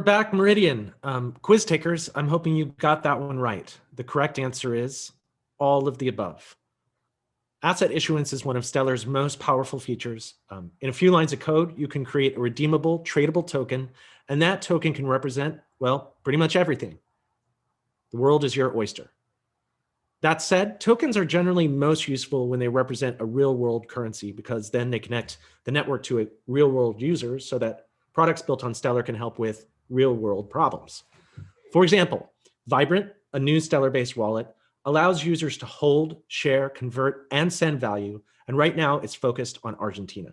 back, Meridian. Quiz takers, I'm hoping you got that one right. The correct answer is all of the above. Asset issuance is one of Stellar's most powerful features. In a few lines of code, you can create a redeemable, tradable token, and that token can represent, well, pretty much everything. The world is your oyster. That said, tokens are generally most useful when they represent a real-world currency because then they connect the network to real-world users so that products built on Stellar can help with real-world problems. For example, Vibrant, a new Stellar-based wallet, allows users to hold, share, convert, and send value, and right now it's focused on Argentina.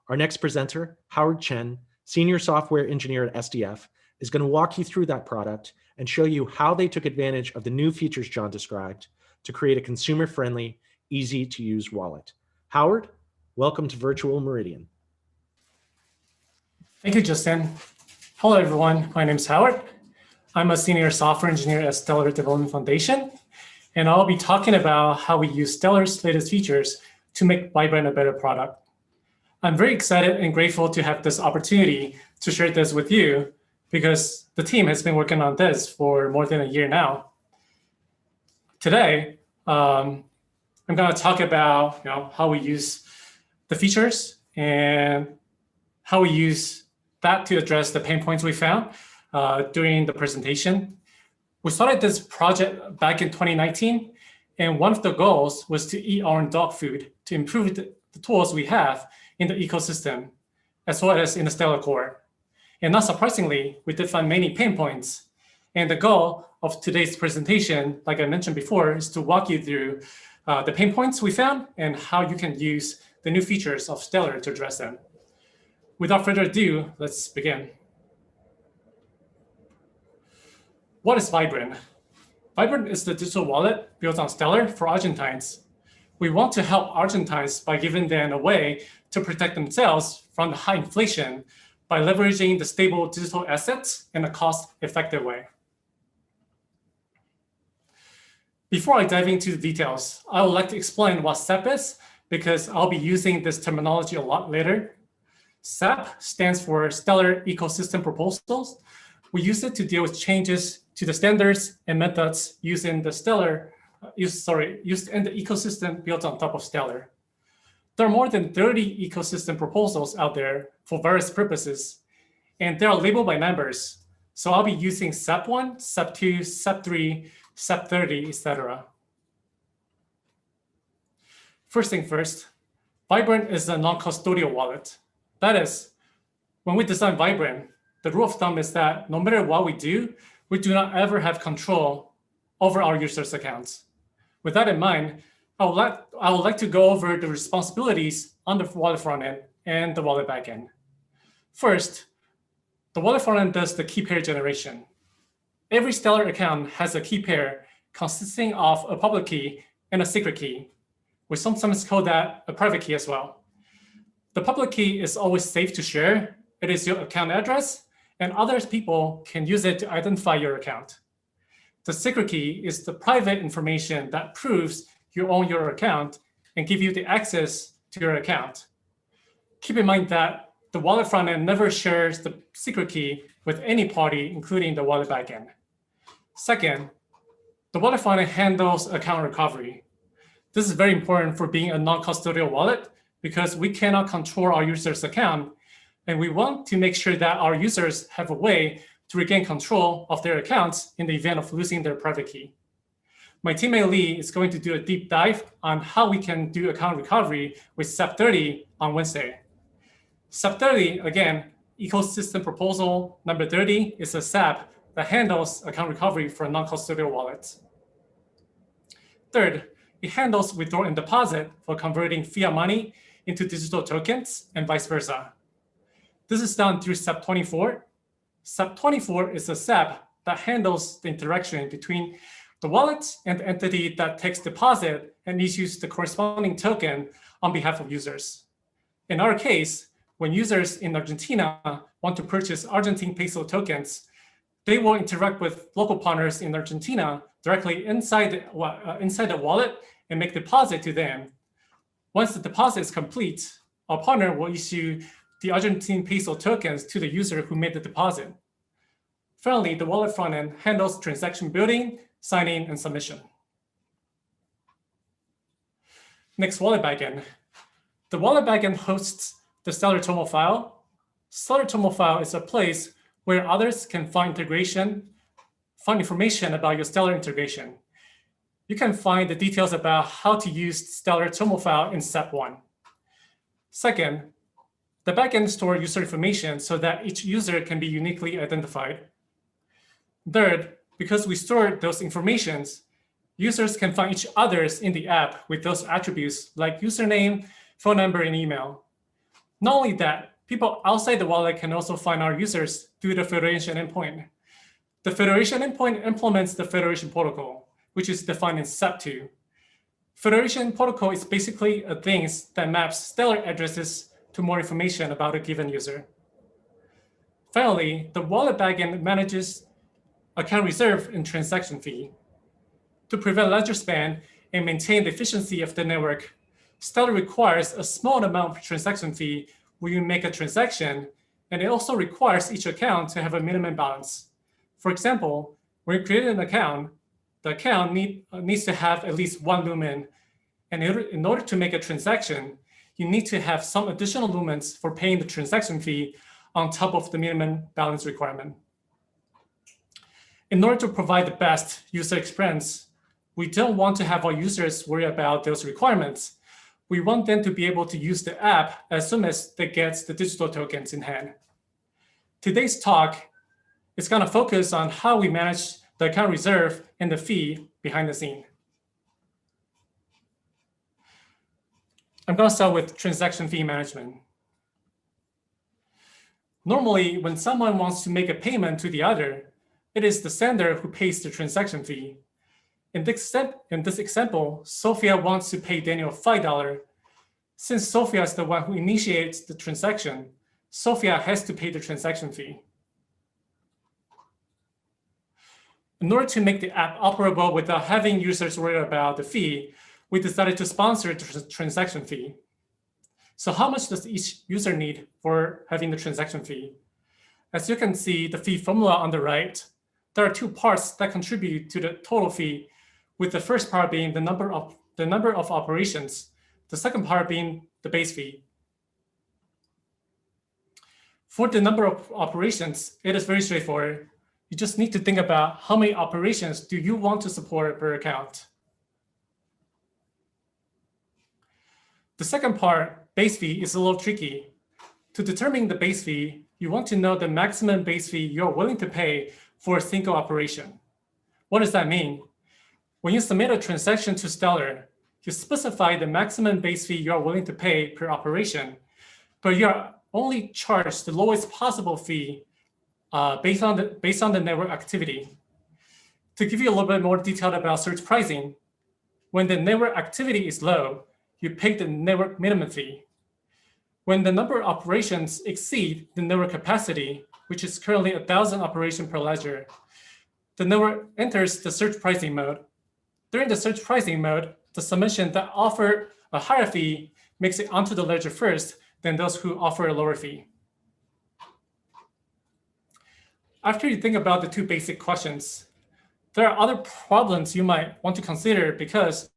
Our next presenter, Howard Chen, Senior Software Engineer at SDF, is going to walk you through that product and show you how they took advantage of the new features John described to create a consumer-friendly, easy-to-use wallet. Howard, welcome to Virtual Meridian. Thank you, Justin. Hello, everyone. My name is Howard. I'm a Senior Software Engineer at Stellar Development Foundation, and I'll be talking about how we use Stellar's latest features to make Vibrant a better product. I'm very excited and grateful to have this opportunity to share this with you because the team has been working on this for more than a year now. Today, I'm going to talk about how we use the features and how we use that to address the pain points we found during the presentation. We started this project back in 2019, and one of the goals was to eat our own dog food to improve the tools we have in the ecosystem, as well as in the Stellar core. And not surprisingly, we did find many pain points. And the goal of today's presentation, like I mentioned before, is to walk you through the pain points we found and how you can use the new features of Stellar to address them. Without further ado, let's begin. What is Vibrant? Vibrant is the digital wallet built on Stellar for Argentines. We want to help Argentines by giving them a way to protect themselves from the high inflation by leveraging the stable digital assets in a cost-effective way. Before I dive into the details, I would like to explain what SEP is because I'll be using this terminology a lot later. SEP stands for Stellar Ecosystem Proposals. We use it to deal with changes to the standards and methods used in the ecosystem built on top of Stellar. There are more than 30 ecosystem proposals out there for various purposes, and they are labeled by numbers. So I'll be using SEP1, SEP2, SEP3, SEP30, etc. First thing first, Vibrant is a non-custodial wallet. That is, when we design Vibrant, the rule of thumb is that no matter what we do not ever have control over our users' accounts. With that in mind, I would like to go over the responsibilities on the wallet front end and the wallet backend. First, the wallet front end does the key pair generation. Every Stellar account has a key pair consisting of a public key and a secret key. We sometimes call that a private key as well. The public key is always safe to share. It is your account address, and other people can use it to identify your account. The secret key is the private information that proves you own your account and give you the access to your account. Keep in mind that the wallet front end never shares the secret key with any party, including the wallet backend. Second, the wallet front end handles account recovery. This is very important for being a non-custodial wallet because we cannot control our user's account, and we want to make sure that our users have a way to regain control of their accounts in the event of losing their private key. My teammate Lee is going to do a deep dive on how we can do account recovery with SEP30 on Wednesday. SEP30, again, ecosystem proposal number 30, is a SEP that handles account recovery for non-custodial wallets. Third, it handles withdraw and deposit for converting fiat money into digital tokens and vice versa. This is done through SEP24. SEP24 is a SEP that handles the interaction between the wallet and the entity that takes deposit and issues the corresponding token on behalf of users. In our case, when users in Argentina want to purchase Argentine peso tokens, they will interact with local partners in Argentina directly inside the wallet and make deposit to them. Once the deposit is complete, our partner will issue the Argentine peso tokens to the user who made the deposit. Finally, the wallet frontend handles transaction building, signing, and submission. Next, wallet backend. The wallet backend hosts the Stellar TOML file. Stellar TOML file is a place where others can find information about your Stellar integration. You can find the details about how to use Stellar TOML file in step 1. Second, the backend stores user information so that each user can be uniquely identified. Third, because we store those informations, users can find each others in the app with those attributes like username, phone number, and email. Not only that, people outside the wallet can also find our users through the federation endpoint. The federation endpoint implements the federation protocol, which is defined in step 2. Federation protocol is basically a thing that maps Stellar addresses to more information about a given user. Finally, the wallet backend manages account reserve and transaction fee. To prevent ledger span and maintain the efficiency of the network, Stellar requires a small amount of transaction fee when you make a transaction, and it also requires each account to have a minimum balance. For example, when you create an account, the account needs to have at least 1 lumen, and in order to make a transaction, you need to have some additional lumens for paying the transaction fee on top of the minimum balance requirement. In order to provide the best user experience, we don't want to have our users worry about those requirements. We want them to be able to use the app as soon as they get the digital tokens in hand. Today's talk is going to focus on how we manage the account reserve and the fee behind the scene. I'm going to start with transaction fee management. Normally, when someone wants to make a payment to the other, it is the sender who pays the transaction fee. In this example, Sophia wants to pay Daniel $5. Since Sophia is the one who initiates the transaction, Sophia has to pay the transaction fee. In order to make the app operable without having users worry about the fee, we decided to sponsor the transaction fee. So how much does each user need for having the transaction fee? As you can see the fee formula on the right, there are 2 parts that contribute to the total fee, with the first part being the number of operations, the second part being the base fee. For the number of operations, it is very straightforward. You just need to think about how many operations do you want to support per account. The second part, base fee, is a little tricky. To determine the base fee, you want to know the maximum base fee you're willing to pay for a single operation. What does that mean? When you submit a transaction to Stellar, you specify the maximum base fee you're willing to pay per operation, but you're only charged the lowest possible fee based on the network activity. To give you a little bit more detail about surge pricing, when the network activity is low, you pay the network minimum fee. When the number of operations exceed the network capacity, which is currently 1,000 operations per ledger, the network enters the surge pricing mode. During the surge pricing mode, the submission that offer a higher fee makes it onto the ledger first, than those who offer a lower fee. After you think about the 2 basic questions, there are other problems you might want to consider because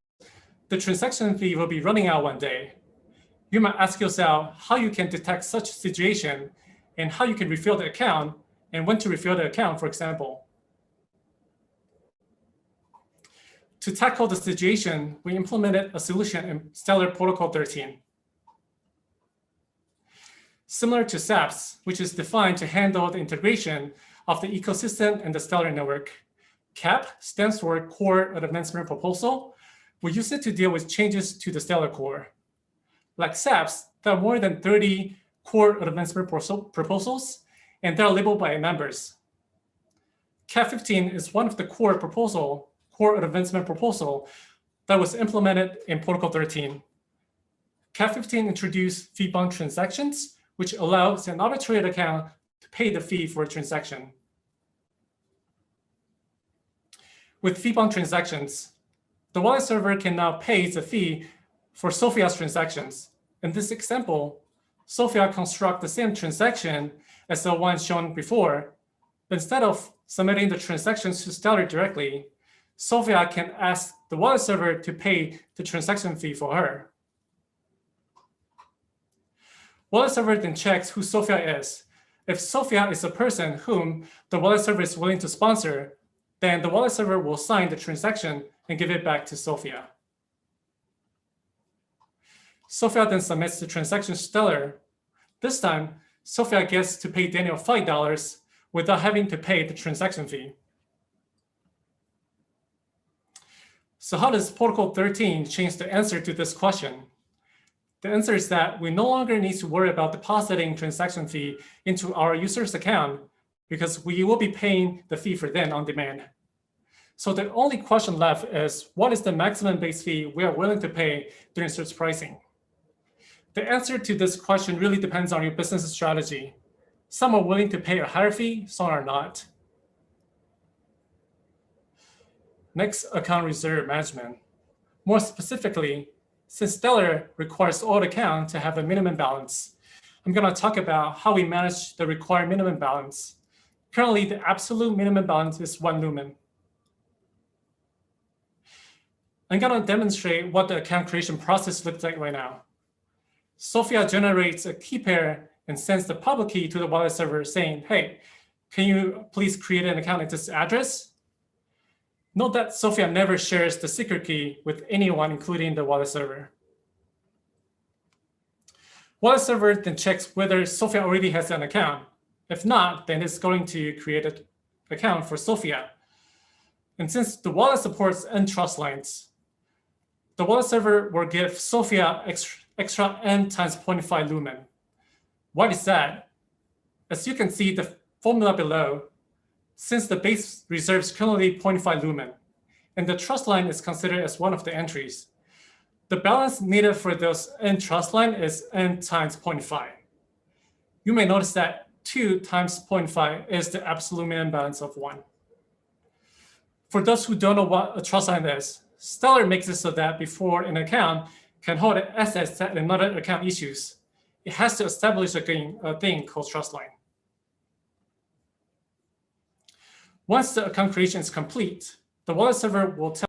the transaction fee will be running out one day. You might ask yourself how you can detect such a situation and how you can refill the account and when to refill the account, for example. To tackle the situation, we implemented a solution in Stellar Protocol 13. Similar to SEPs, which is defined to handle the integration of the ecosystem and the Stellar network. CAP stands for Core Advancement Proposal. We use it to deal with changes to the Stellar core. Like SEPs, there are more than 30 core advancement proposals, and they're labeled by members. CAP 15 is one of the core advancement proposal that was implemented in Protocol 13. CAP 15 introduced fee-bound transactions, which allows an arbitrary account to pay the fee for a transaction. With fee-bound transactions, the wallet server can now pay the fee for Sophia's transactions. In this example, Sophia constructs the same transaction as the one shown before, but instead of submitting the transactions to Stellar directly, Sophia can ask the wallet server to pay the transaction fee for her. Wallet server then checks who Sophia is. If Sophia is a person whom the wallet server is willing to sponsor, then the wallet server will sign the transaction and give it back to Sophia. Sophia then submits the transaction to Stellar. This time, Sophia gets to pay Daniel $5 without having to pay the transaction fee. So how does Protocol 13 change the answer to this question? The answer is that we no longer need to worry about depositing transaction fee into our user's account because we will be paying the fee for them on demand. So the only question left is, what is the maximum base fee we are willing to pay during search pricing? The answer to this question really depends on your business strategy. Some are willing to pay a higher fee, some are not. Next, account reserve management. More specifically, since Stellar requires all accounts to have a minimum balance, I'm going to talk about how we manage the required minimum balance. Currently, the absolute minimum balance is 1 lumen. I'm going to demonstrate what the account creation process looks like right now. Sophia generates a key pair and sends the public key to the wallet server saying, hey, can you please create an account at this address? Note that Sophia never shares the secret key with anyone, including the wallet server. Wallet server then checks whether Sophia already has an account. If not, then it's going to create an account for Sophia. And since the wallet supports N trust lines, the wallet server will give Sophia extra N times 0.5 lumen. What is that? As you can see the formula below, since the base reserves currently 0.5 lumen, and the trust line is considered as one of the entries, the balance needed for those N trust line is N times 0.5. You may notice that 2 times 0.5 is the absolute minimum balance of 1. For those who don't know what a trust line is, Stellar makes it so that before an account can hold assets that another account issues, it has to establish a thing called trust line. Once the account creation is complete, the wallet server will tell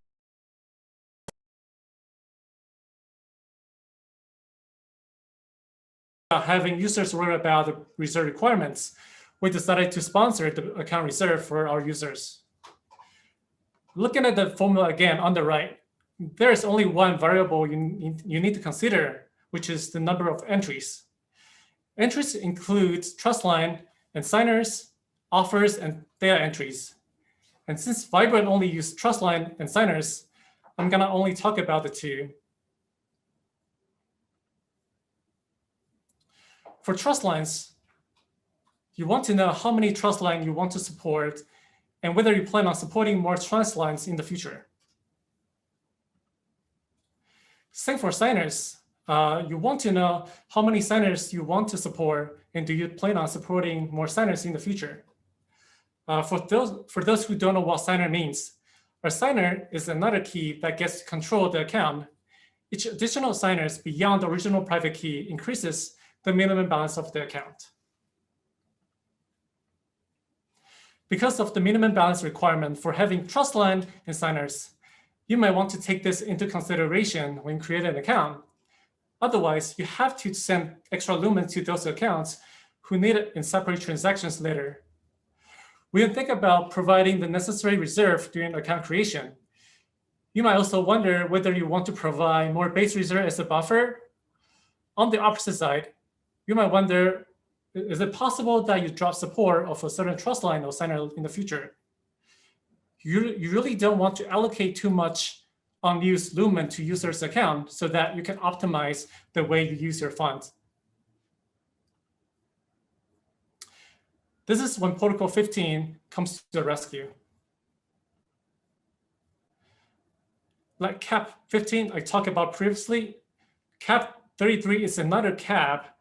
having users worry about the reserve requirements, we decided to sponsor the account reserve for our users. Looking at the formula again on the right, there is only one variable you need to consider, which is the number of entries. Entries include trust line and signers, offers, and data entries. And since Vibrant only uses trust line and signers, I'm going to only talk about the two. For trust lines, you want to know how many trust lines you want to support and whether you plan on supporting more trust lines in the future. Same for signers. You want to know how many signers you want to support, and do you plan on supporting more signers in the future? For those who don't know what signer means, a signer is another key that gets to control the account. Each additional signers beyond the original private key increases the minimum balance of the account. Because of the minimum balance requirement for having trust line and signers, you might want to take this into consideration when creating an account. Otherwise, you have to send extra lumen to those accounts who need it in separate transactions later. We can think about providing the necessary reserve during account creation. You might also wonder whether you want to provide more base reserve as a buffer. On the opposite side, you might wonder, is it possible that you drop support of a certain trust line or signer in the future? You really don't want to allocate too much unused lumen to users' account so that you can optimize the way you use your funds. This is when Protocol 15 comes to the rescue. Like CAP 15 I talked about previously, CAP 33 is another CAP,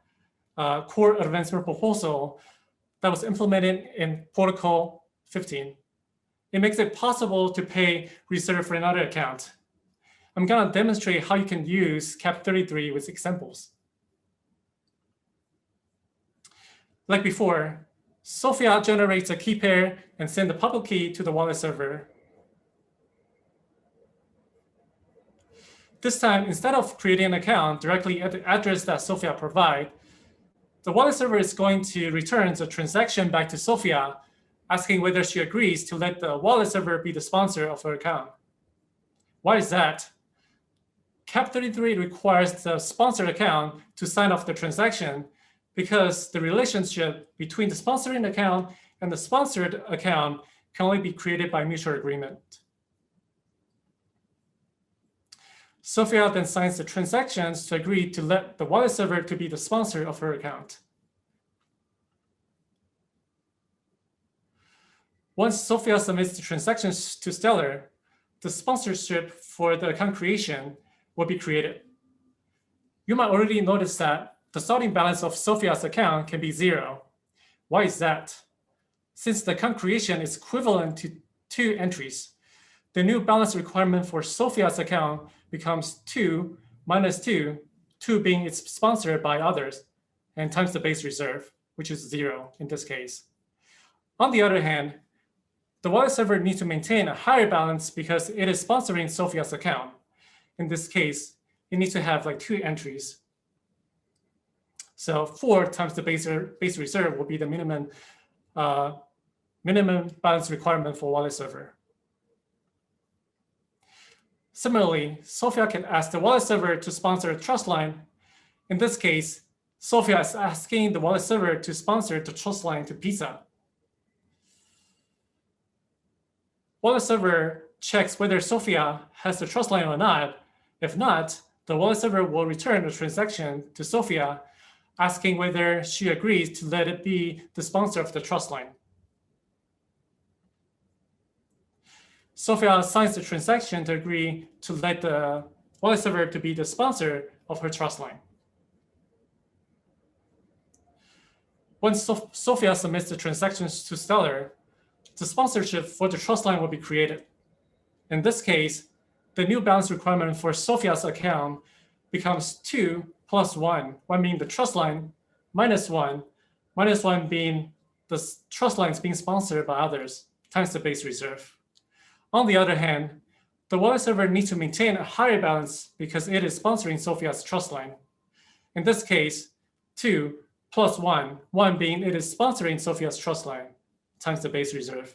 core advancement proposal that was implemented in Protocol 15. It makes it possible to pay reserve for another account. I'm going to demonstrate how you can use CAP 33 with examples. Like before, Sophia generates a key pair and sends the public key to the wallet server. This time, instead of creating an account directly at the address that Sophia provides, the wallet server is going to return the transaction back to Sophia, asking whether she agrees to let the wallet server be the sponsor of her account. Why is that? CAP33 requires the sponsored account to sign off the transaction because the relationship between the sponsoring account and the sponsored account can only be created by mutual agreement. Sophia then signs the transactions to agree to let the wallet server to be the sponsor of her account. Once Sophia submits the transactions to Stellar, the sponsorship for the account creation will be created. You might already notice that the starting balance of Sophia's account can be 0. Why is that? Since the account creation is equivalent to 2 entries, the new balance requirement for Sophia's account becomes 2 minus 2, 2 being it's sponsored by others, and times the base reserve, which is 0 in this case. On the other hand, the wallet server needs to maintain a higher balance because it is sponsoring Sophia's account. In this case, it needs to have like 2 entries. So 4 times the base reserve will be the minimum balance requirement for wallet server. Similarly, Sophia can ask the wallet server to sponsor a trust line. In this case, Sophia is asking the wallet server to sponsor the trust line to Pizza. Wallet server checks whether Sophia has the trust line or not. If not, the wallet server will return the transaction to Sophia, asking whether she agrees to let it be the sponsor of the trust line. Sophia signs the transaction to agree to let the wallet server to be the sponsor of her trust line. Once Sophia submits the transactions to Stellar, the sponsorship for the trust line will be created. In this case, the new balance requirement for Sophia's account becomes 2 plus 1, 1 being the trust line, minus 1 being the trust lines being sponsored by others, times the base reserve. On the other hand, the wallet server needs to maintain a higher balance because it is sponsoring Sophia's trust line. In this case, 2 plus 1, 1 being it is sponsoring Sophia's trust line, times the base reserve.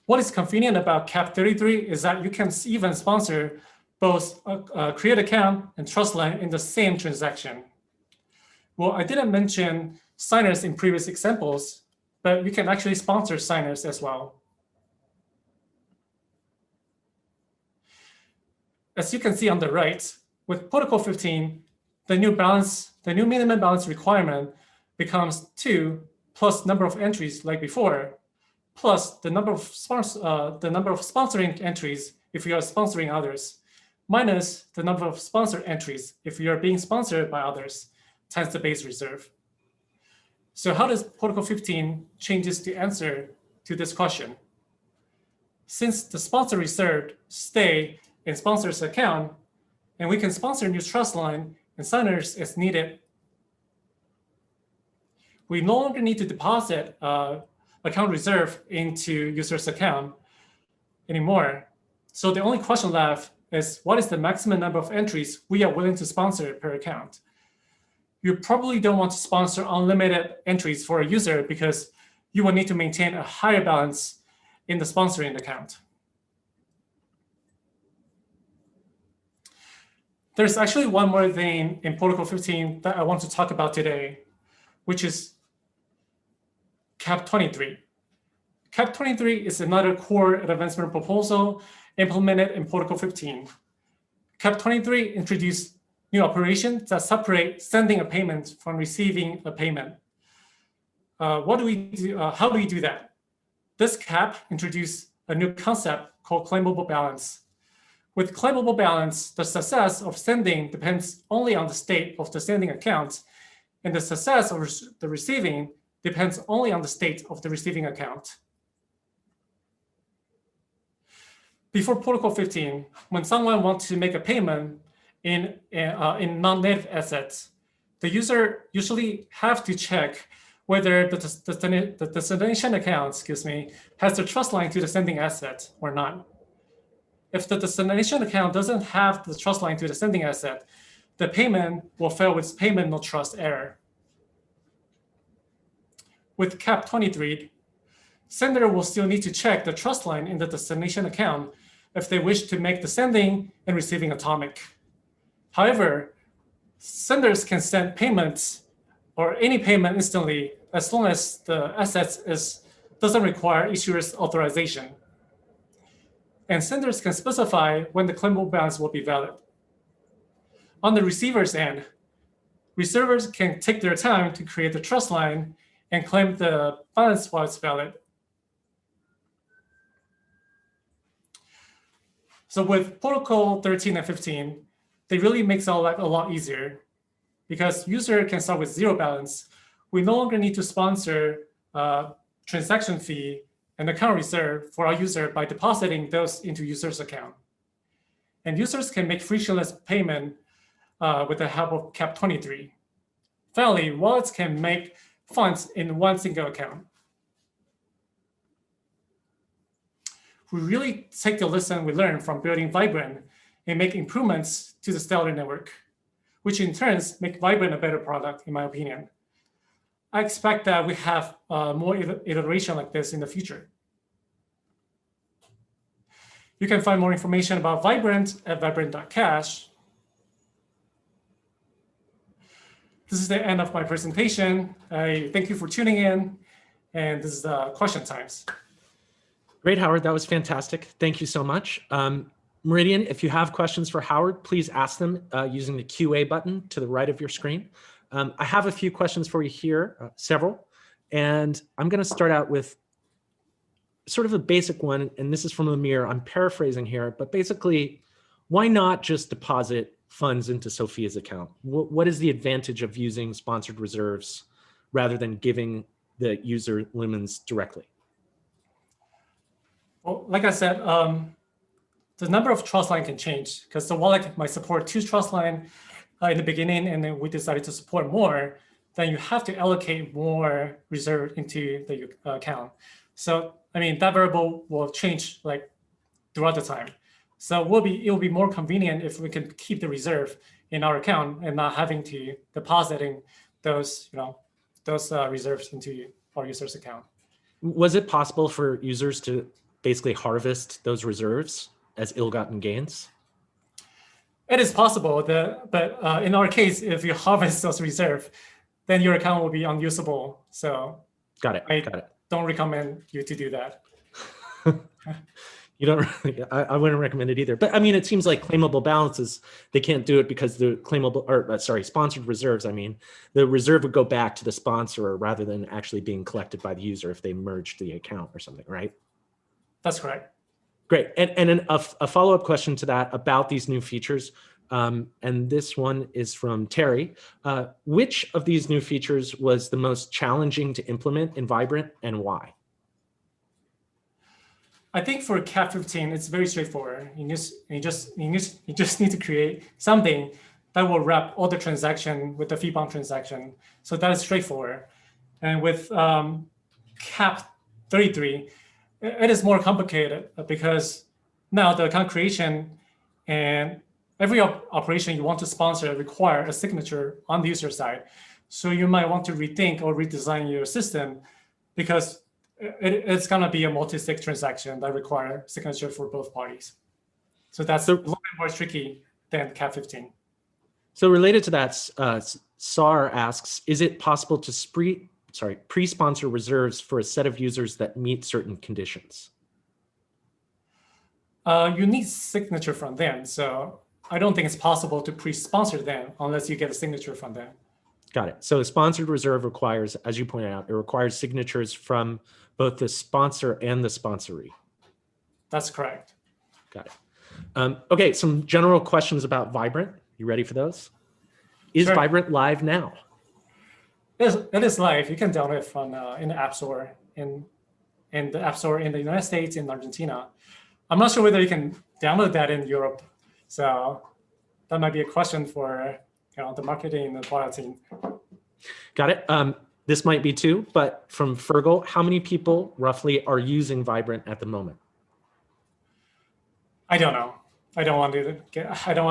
What is convenient about CAP33 is that you can even sponsor both a create account and trust line in the same transaction. Well, I didn't mention signers in previous examples, but you can actually sponsor signers as well. As you can see on the right, with Protocol 15, the new minimum balance requirement becomes 2 plus number of entries like before, plus the number of sponsoring entries if you are sponsoring others, minus the number of sponsored entries if you are being sponsored by others, times the base reserve. So how does Protocol 15 changes the answer to this question? Since the sponsor reserved stay in sponsor's account, and we can sponsor new trust line and signers as needed, we no longer need to deposit account reserve into user's account anymore. So the only question left is what is the maximum number of entries we are willing to sponsor per account? You probably don't want to sponsor unlimited entries for a user because you will need to maintain a higher balance in the sponsoring account. There's actually one more thing in Protocol 15 that I want to talk about today, which is CAP23. CAP23 is another core advancement proposal implemented in Protocol 15. CAP23 introduced new operations that separate sending a payment from receiving a payment. What do we do? How do we do that? This CAP introduced a new concept called claimable balance. With claimable balance, the success of sending depends only on the state of the sending account, and the success of the receiving depends only on the state of the receiving account. Before Protocol 15, when someone wants to make a payment in non-native assets, the user usually have to check whether the destination account, has the trust line to the sending asset or not. If the destination account doesn't have the trust line to the sending asset, the payment will fail with payment no trust error. With CAP 23, sender will still need to check the trust line in the destination account if they wish to make the sending and receiving atomic. However, senders can send payments or any payment instantly as long as the asset doesn't require issuer's authorization. And senders can specify when the claimable balance will be valid. On the receiver's end, receivers can take their time to create the trust line and claim the balance while it's valid. So with Protocol 13 and 15, they really makes our life a lot easier because user can start with zero balance. We no longer need to sponsor transaction fee and account reserve for our user by depositing those into user's account. And users can make frictionless payment with the help of CAP 23. Finally, wallets can make funds in one single account. We really take the lesson we learned from building Vibrant and make improvements to the Stellar network, which in turn make Vibrant a better product, in my opinion. I expect that we have more iteration like this in the future. You can find more information about Vibrant at vibrant.cash. This is the end of my presentation. I thank you for tuning in, and this is the question times. Great, Howard. That was fantastic. Thank you so much. Meridian, if you have questions for Howard, please ask them using the QA button to the right of your screen. I have a few questions for you here, several, and I'm going to start out with sort of a basic one, and this is from Amir. I'm paraphrasing here, but basically, why not just deposit funds into Sophia's account? What is the advantage of using sponsored reserves rather than giving the user lumens directly? Well, like I said, the number of trust line can change because the wallet might support 2 trust line in the beginning, and then we decided to support more. Then you have to allocate more reserve into the account. So, I mean, that variable will change like throughout the time. So it will be more convenient if we can keep the reserve in our account and not having to depositing those, reserves into our user's account. Was it possible for users to basically harvest those reserves as ill-gotten gains? It is possible, but in our case, if you harvest those reserves, then your account will be unusable. So got it. I don't recommend you to do that. You don't. I wouldn't recommend it either. But I mean, it seems like claimable balances, they can't do it because the sponsored reserves. I mean, the reserve would go back to the sponsor rather than actually being collected by the user if they merged the account or something, right? That's correct. Great. And then a follow-up question to that about these new features. And this one is from Terry. Which of these new features was the most challenging to implement in Vibrant and why? I think for CAP 15, it's very straightforward. You just need to create something that will wrap all the transaction with the fee-bound transaction. So that is straightforward. And with CAP 33, it is more complicated because now the account creation and every operation you want to sponsor require a signature on the user side. So you might want to rethink or redesign your system because it's going to be a multi-sig transaction that require signature for both parties. So that's a little bit more tricky than CAP 15. So related to that, SAR asks, is it possible to pre-sponsor reserves for a set of users that meet certain conditions? You need signature from them. So I don't think it's possible to pre-sponsor them unless you get a signature from them. Got it. So a sponsored reserve requires, as you pointed out, it requires signatures from both the sponsor and the sponsoree. That's correct. Got it. Okay, some general questions about Vibrant. You ready for those? Is Sure. Vibrant live now? It is live. You can download it from in the App Store in the App Store in the United States and Argentina. I'm not sure whether you can download that in Europe. So that might be a question for the marketing and product team. Got it. This might be two, but from Fergal, how many people roughly are using Vibrant at the moment? I don't know. I don't want to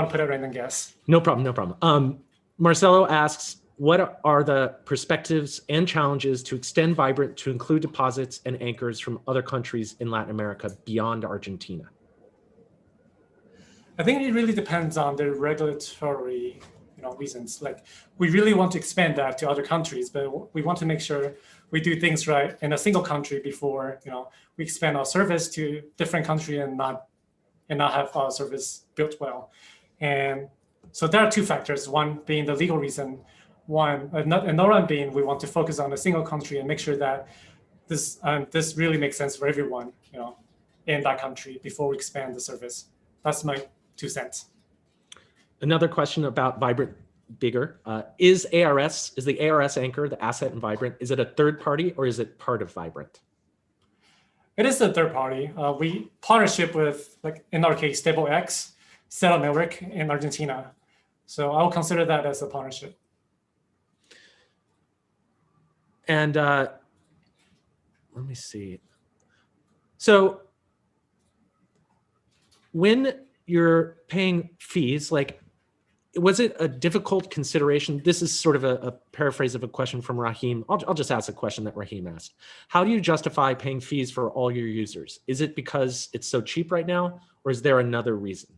put a random guess. No problem, no problem. Marcelo asks, what are the perspectives and challenges to extend Vibrant to include deposits and anchors from other countries in Latin America beyond Argentina? I think it really depends on the regulatory reasons. Like, we really want to expand that to other countries, but we want to make sure we do things right in a single country before we expand our service to different country and not have our service built well. And so there are two factors, one being the legal reason, another one being we want to focus on a single country and make sure that this really makes sense for everyone in that country before we expand the service. That's my 2 cents. Another question about Vibrant bigger. Is the ARS anchor, the asset in Vibrant, is it a third party or is it part of Vibrant? It is a third party. We partnership with, like in our case, StableX, Settle Network in Argentina. So I'll consider that as a partnership. And let me see. So when you're paying fees, like, was it a difficult consideration? This is sort of a paraphrase of a question from Rahim. I'll just ask a question that Rahim asked. How do you justify paying fees for all your users? Is it because it's so cheap right now, or is there another reason?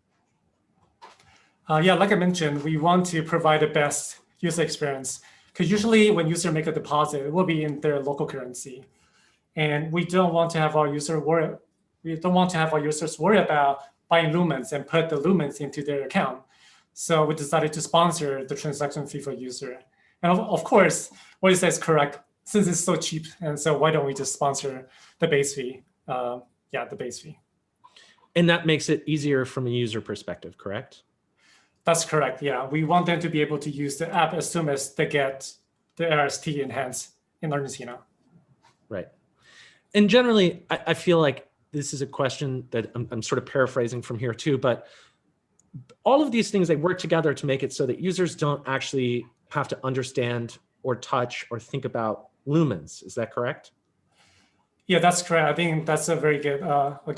Yeah, like I mentioned, we want to provide the best user experience, because usually when users make a deposit, it will be in their local currency. And we don't want to have our users worry about buying lumens and put the lumens into their account. So we decided to sponsor the transaction fee for user. And of course, what you said is correct, since it's so cheap. And so why don't we just sponsor the base fee? The base fee. And that makes it easier from a user perspective, correct? That's correct, yeah. We want them to be able to use the app as soon as they get the RST enhanced in Argentina. Right. And generally, I feel like this is a question that I'm sort of paraphrasing from here too, but all of these things, they work together to make it so that users don't actually have to understand or touch or think about lumens. Is that correct? Yeah, that's correct. I think that's a very good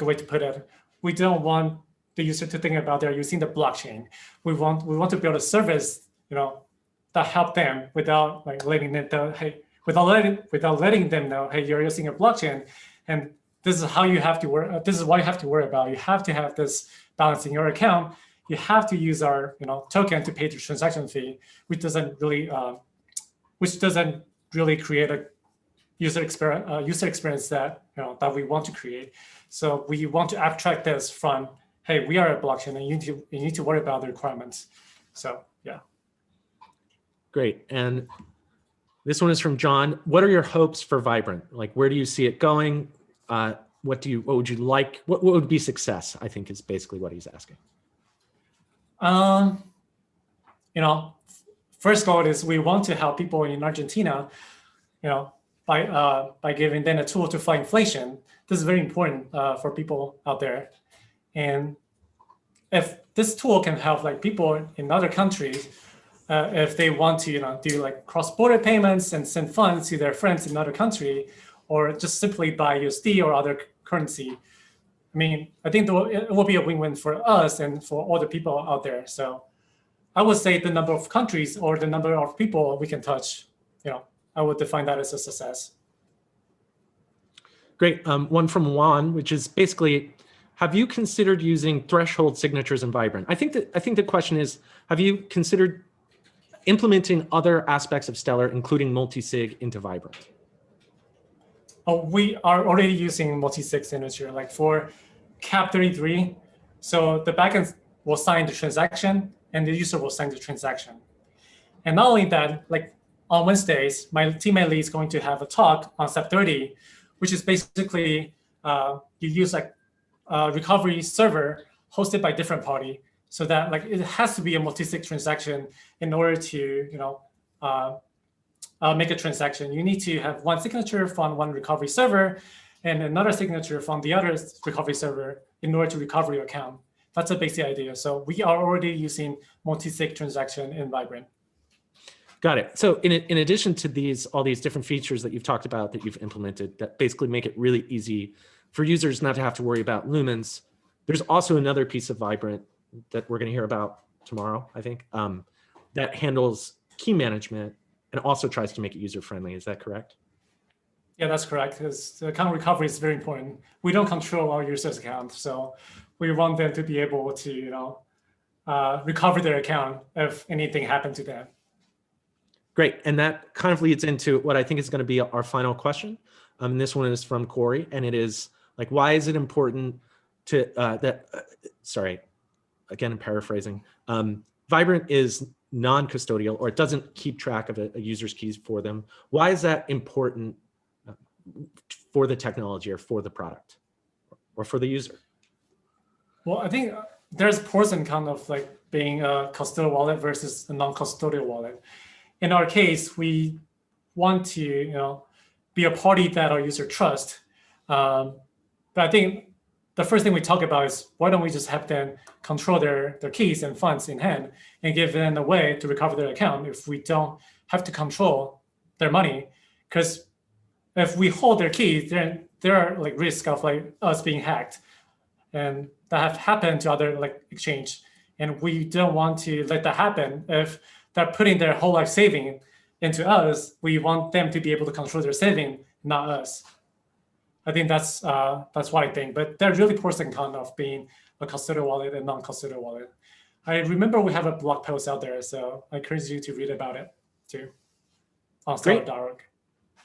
way to put it. We don't want the user to think about they're using the blockchain. We want to build a service, that help them without letting them know, hey, without letting them know, hey, you're using a blockchain, and this is how you have to work. This is what you have to worry about. You have to have this balance in your account. You have to use our token to pay the transaction fee, which doesn't really create a user experience that that we want to create. So we want to abstract this from, hey, we are a blockchain and you need to worry about the requirements. So yeah. Great. And this one is from John. What are your hopes for Vibrant? Like, where do you see it going? What would you like? What would be success? I think is basically what he's asking. First goal is we want to help people in Argentina, by giving them a tool to fight inflation. This is very important for people out there. And if this tool can help people in other countries, if they want to do cross-border payments and send funds to their friends in another country, or just simply buy USD or other currency, I think it will be a win-win for us and for all the people out there. So I would say the number of countries or the number of people we can touch, I would define that as a success. Great. One from Juan, which is basically, have you considered using threshold signatures in Vibrant? I think the question is, have you considered implementing other aspects of Stellar, including multisig, into Vibrant? Oh, we are already using multi-sig signature, for CAP33. So the backend will sign the transaction and the user will sign the transaction. And not only that, on Wednesdays, my teammate Lee is going to have a talk on SEP30, which is basically you use a recovery server hosted by different party, so that it has to be a multi-sig transaction in order to make a transaction. You need to have one signature from one recovery server and another signature from the other recovery server in order to recover your account. That's a basic idea. So we are already using multi-sig transaction in Vibrant. Got it. So in addition to all these different features that you've talked about that you've implemented that basically make it really easy for users not to have to worry about lumens, there's also another piece of Vibrant that we're going to hear about tomorrow, I think, that handles key management and also tries to make it user-friendly. Is that correct? Yeah, that's correct. Because the account recovery is very important. We don't control our users' account, so we want them to be able to, recover their account if anything happened to them. Great, and that kind of leads into what I think is going to be our final question. This one is from Corey, and it is like, why is it important to sorry, again, I'm paraphrasing. Vibrant is non-custodial, or it doesn't keep track of a user's keys for them. Why is that important for the technology or for the product or for the user? Well, I think there's pros and cons of like being a custodial wallet versus a non-custodial wallet. In our case, we want to, be a party that our user trusts. But I think the first thing we talk about is why don't we just have them control their keys and funds in hand and give them a way to recover their account if we don't have to control their money? Because if we hold their keys, then there are like risk of like us being hacked, and that have happened to other like exchange, and we don't want to let that happen. If they're putting their whole life saving into us, we want them to be able to control their saving, not us. I think that's what I think. But there are really pros and cons of being a custodial wallet and non-custodial wallet. I remember we have a blog post out there, so I encourage you to read about it too on stellar.org.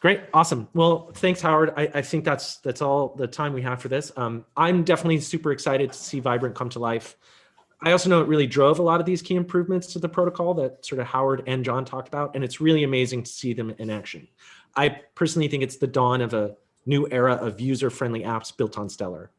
Great, awesome. Well, thanks, Howard. I think that's all the time we have for this. I'm definitely super excited to see Vibrant come to life. I also know it really drove a lot of these key improvements to the protocol that sort of Howard and John talked about, and it's really amazing to see them in action. I personally think it's the dawn of a new era of user-friendly apps built on Stellar.